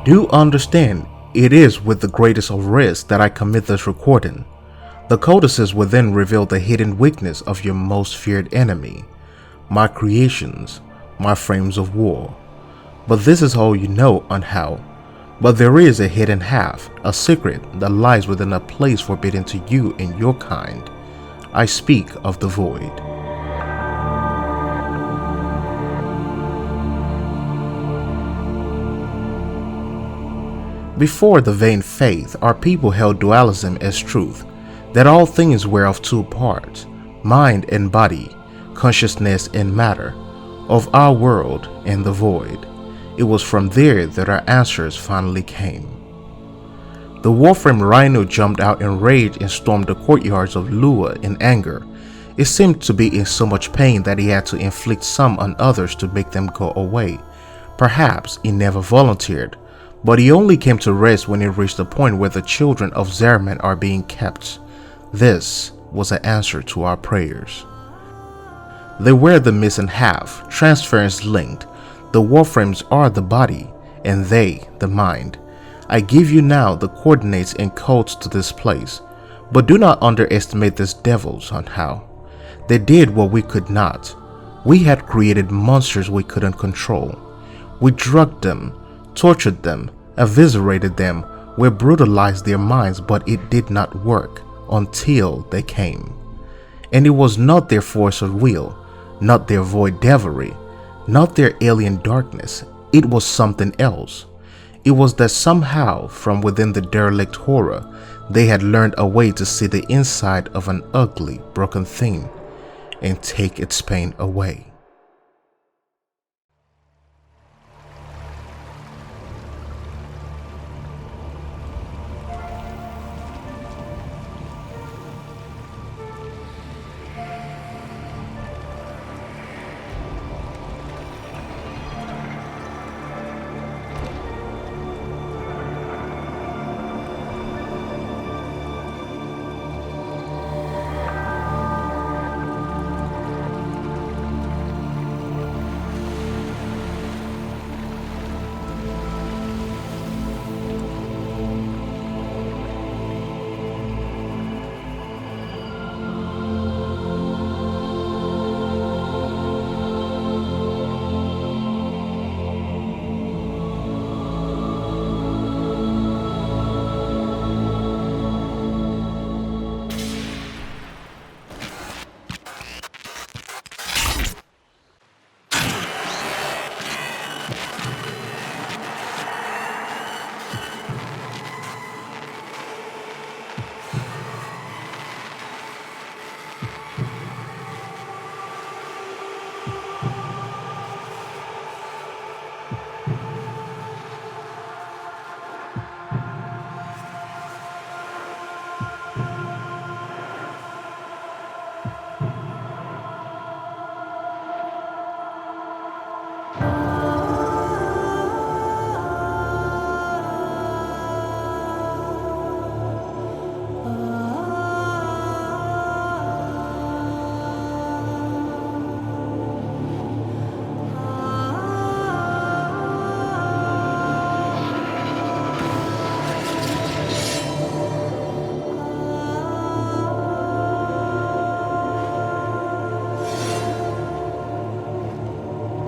Do understand, it is with the greatest of risk that I commit this recording. The codices will then reveal the hidden weakness of your most feared enemy, my creations, my frames of war. But this is all you know on how. But there is a hidden half, a secret that lies within a place forbidden to you and your kind. I speak of the void. Before the vain faith, our people held dualism as truth, that all things were of two parts, mind and body, consciousness and matter, of our world and the void. It was from there that our answers finally came. The Warframe rhino jumped out in rage and stormed the courtyards of Lua in anger. It seemed to be in so much pain that he had to inflict some on others to make them go away. Perhaps he never volunteered, but he only came to rest when he reached the point where the children of Zariman are being kept. This was an answer to our prayers. They were the missing half, transference linked. The Warframes are the body, and they the mind. I give you now the coordinates and codes to this place, but do not underestimate these devils on how. They did what we could not. We had created monsters we couldn't control. We drugged them, tortured them, eviscerated them, we brutalized their minds, but it did not work until they came. And it was not their force of will, not their void devilry, not their alien darkness. It was something else. It was that somehow, from within the derelict horror, they had learned a way to see the inside of an ugly, broken thing and take its pain away.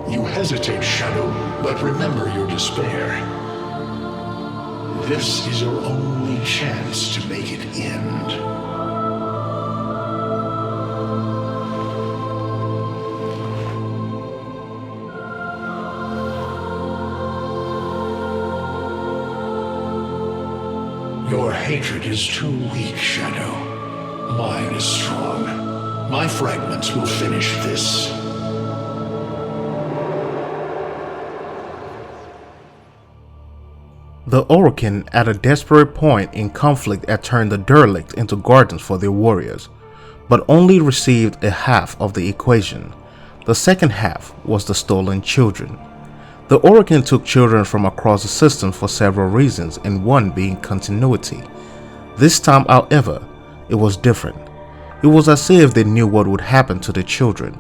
You hesitate, Shadow, but remember your despair. This is your only chance to make it end. Your hatred is too weak, Shadow. Mine is strong. My fragments will finish this. The Orokin, at a desperate point in conflict, had turned the derelict into gardens for their warriors, but only received a half of the equation. The second half was the stolen children. The Orokin took children from across the system for several reasons, and one being continuity. This time, however, it was different. It was as if they knew what would happen to the children.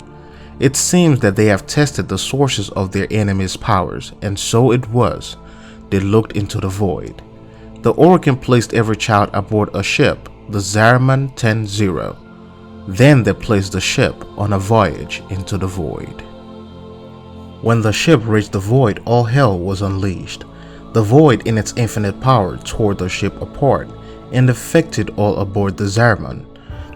It seems that they have tested the sources of their enemy's powers, and so it was. they looked into the void. The Oracle placed every child aboard a ship, the Zariman 10-0. Then they placed the ship on a voyage into the void. When the ship reached the void, all hell was unleashed. The void in its infinite power tore the ship apart and affected all aboard the Zariman.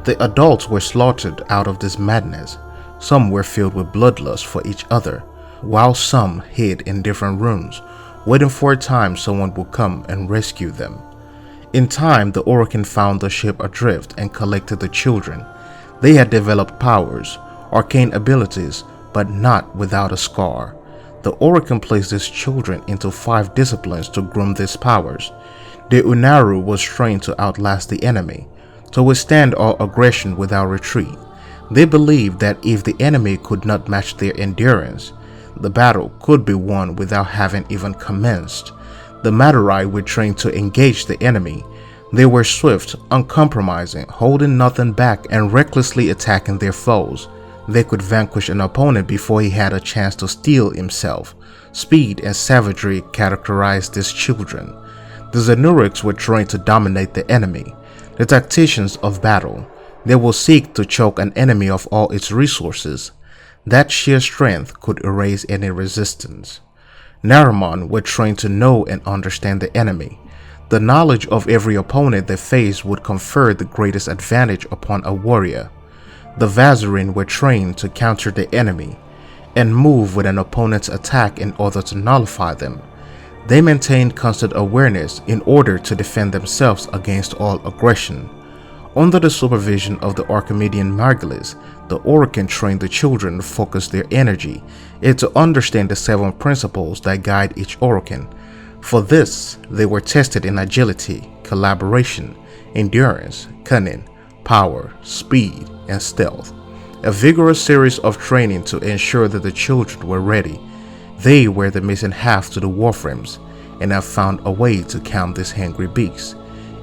The adults were slaughtered out of this madness. Some were filled with bloodlust for each other, while some hid in different rooms, waiting for a time someone would come and rescue them. In time, the Oracle found the ship adrift and collected the children. They had developed powers, arcane abilities, but not without a scar. The Oracle placed these children into 5 disciplines to groom these powers. The Unaru was trained to outlast the enemy, to withstand all aggression without retreat. They believed that if the enemy could not match their endurance, the battle could be won without having even commenced. The Madurai were trained to engage the enemy. They were swift, uncompromising, holding nothing back and recklessly attacking their foes. They could vanquish an opponent before he had a chance to steel himself. Speed and savagery characterized these children. The Xenurics were trained to dominate the enemy, the tacticians of battle. They will seek to choke an enemy of all its resources. That sheer strength could erase any resistance. Nariman were trained to know and understand the enemy. The knowledge of every opponent they faced would confer the greatest advantage upon a warrior. The Vazarin were trained to counter the enemy and move with an opponent's attack in order to nullify them. They maintained constant awareness in order to defend themselves against all aggression. Under the supervision of the Archimedean Margulis, the Oracle trained the children to focus their energy and to understand the 7 principles that guide each Oracle. For this, they were tested in agility, collaboration, endurance, cunning, power, speed, and stealth. A vigorous series of training to ensure that the children were ready. They were the missing half to the Warframes, and have found a way to calm these hungry beasts.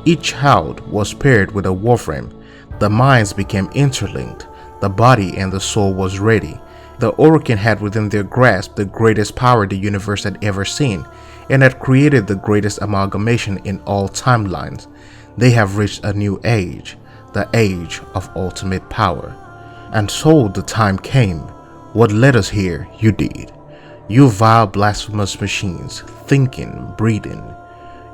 Each child was paired with a Warframe. The minds became interlinked. The body and the soul was ready. The Oracle had within their grasp the greatest power the universe had ever seen, and had created the greatest amalgamation in all timelines. They have reached a new age, the age of ultimate power. And so the time came. What led us here, you did. You vile blasphemous machines, thinking, breathing.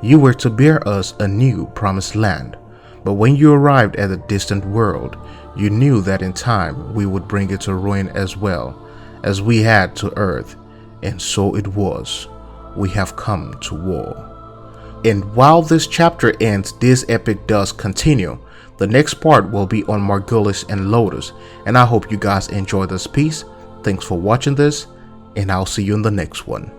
You were to bear us a new promised land. But when you arrived at a distant world, you knew that in time we would bring it to ruin as well as we had to earth. And so it was. We have come to war. And while this chapter ends, this epic does continue. The next part will be on Margulis and Lotus, and I hope you guys enjoy this piece. Thanks for watching this, and I'll see you in the next one.